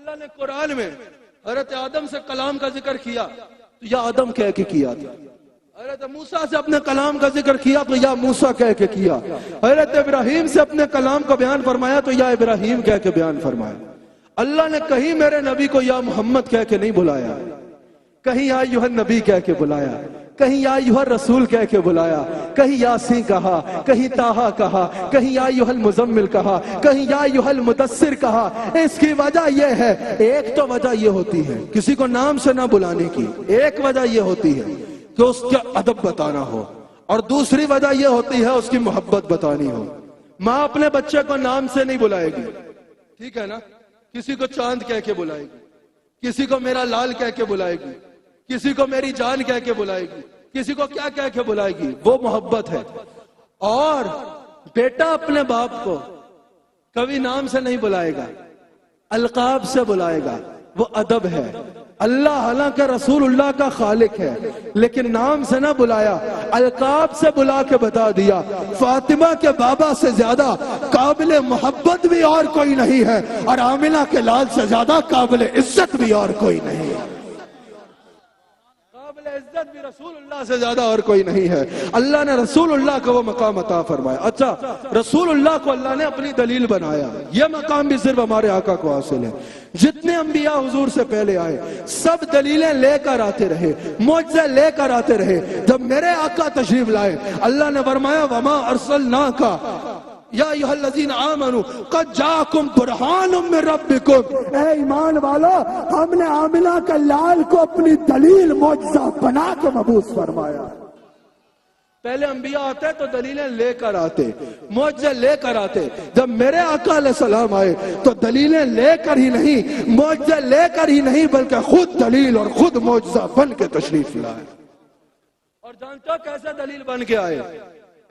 اللہ نے قرآن میں حضرت آدم سے کلام کا ذکر کیا تو یا آدم کہہ کے کیا تھا، حضرت موسیٰ سے اپنے کلام کا ذکر کیا تو یا موسیٰ کہہ کے کیا، حضرت ابراہیم سے اپنے کلام کا بیان فرمایا تو یا ابراہیم کہہ کے بیان فرمایا۔ اللہ نے کہیں میرے نبی کو یا محمد کہہ کے نہیں بلایا، کہیں یا ایھا النبی کہہ کے بلایا، کہیں یا ایھا الرسول کہہ کے بلایا، کہیں یاسین کہا، کہیں طٰہٰ کہا، کہیں یا ایھا المزمل کہا، کہیں یا ایھا المدثر کہا۔ اس کی وجہ یہ ہے، ایک تو وجہ یہ ہوتی ہے کسی کو نام سے نہ بلانے کی، ایک وجہ یہ ہوتی ہے کہ اس کا ادب بتانا ہو، اور دوسری وجہ یہ ہوتی ہے اس کی محبت بتانی ہو۔ ماں اپنے بچے کو نام سے نہیں بلائے گی، ٹھیک ہے نا، کسی کو چاند کہہ کے بلائے گی، کسی کو میرا لال کہہ کے بلائے گی، کسی کو میری جان کہہ کے بلائے گی، کسی کو کیا کہہ کے بلائے گی، وہ محبت ہے۔ اور بیٹا اپنے باپ کو کبھی نام سے نہیں بلائے گا، القاب سے بلائے گا، وہ ادب ہے۔ اللہ حالانکہ رسول اللہ کا خالق ہے لیکن نام سے نہ بلایا، القاب سے بلا کے بتا دیا فاطمہ کے بابا سے زیادہ قابل محبت بھی اور کوئی نہیں ہے، اور آمنہ کے لال سے زیادہ قابل عزت بھی اور کوئی نہیں ہے، قابل عزت بھی رسول اللہ سے زیادہ اور کوئی نہیں ہے۔ اللہ نے رسول اللہ کو وہ مقام عطا فرمایا۔ اچھا، رسول اللہ کو اللہ نے اپنی دلیل بنایا، یہ مقام بھی صرف ہمارے آقا کو حاصل ہے۔ جتنے انبیاء حضور سے پہلے آئے سب دلیلیں لے کر آتے رہے، معجزے لے کر آتے رہے۔ جب میرے آقا تشریف لائے اللہ نے فرمایا وما ارسلناک یا ایھا الذین آمنوا قد جاءکم برہان من ربکم، اے ایمان والو ہم نے آمنہ کے لال کو اپنی دلیل معجزہ بنا کے مبعوث فرمایا۔ پہلے انبیاء آتے تو دلیلیں لے کر آتے، معجزے لے کر آتے۔ جب میرے آقا علیہ السلام آئے تو دلیلیں لے کر ہی نہیں، معجزے لے کر ہی نہیں، بلکہ خود دلیل اور خود معجزہ بن کے تشریف لائے۔ اور جانتا کیسے دلیل بن کے آئے؟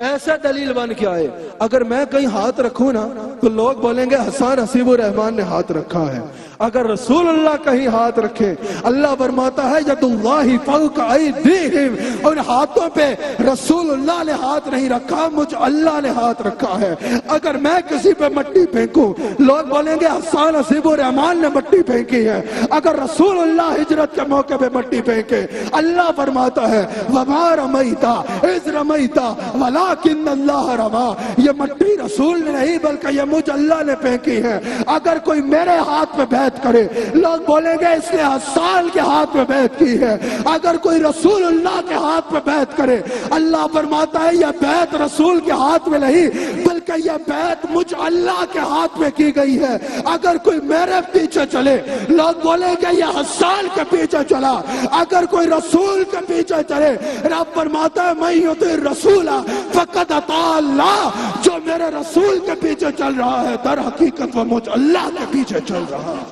ایسے دلیل بن کے آئے، اگر میں کہیں ہاتھ رکھوں نا تو لوگ بولیں گے حسن حسیب الرحمن نے ہاتھ رکھا ہے۔ اگر رسول اللہ کہیں ہاتھ رکھے، اللہ فرماتا ہے ید اللہ فوق ایدیہم، ان ہاتھوں پہ رسول اللہ نے ہاتھ نہیں رکھا، مجھ اللہ نے ہاتھ رکھا ہے۔ اگر میں کسی پہ مٹی پھینکوں لوگ بولیں گے حسن حسیب الرحمن نے مٹی پھینکی ہے۔ اگر رسول اللہ ہجرت کے موقع پہ مٹی پھینکے، اللہ فرماتا ہے وما رمیت اذ رمیت ولکن اللہ رما، یہ مٹی رسول نے نہیں بلکہ یہ مجھ اللہ نے پھینکی ہے۔ اگر کوئی میرے ہاتھ میں بیعت کرے لوگ بولیں گے اس نے حسان کے ہاتھ میں بیعت کی ہے۔ اگر کوئی رسول اللہ کے ہاتھ میں بیعت کرے اللہ فرماتا ہے یہ بیعت رسول کے ہاتھ میں نہیں بلکہ یہ بیعت مجھ اللہ کے ہاتھ میں کی گئی ہے۔ اگر کوئی میرے پیچھے چلے لوگ بولیں گے یہ حسان کے پیچھے چلا۔ اگر کوئی رسول کے پیچھے چلے رب فرماتا ہے من یطع الرسول فقد اطاع اللہ، جو میرے رسول کے پیچھے چل رہا ہے در حقیقت وہ مجھ اللہ کے پیچھے چل رہا ہے۔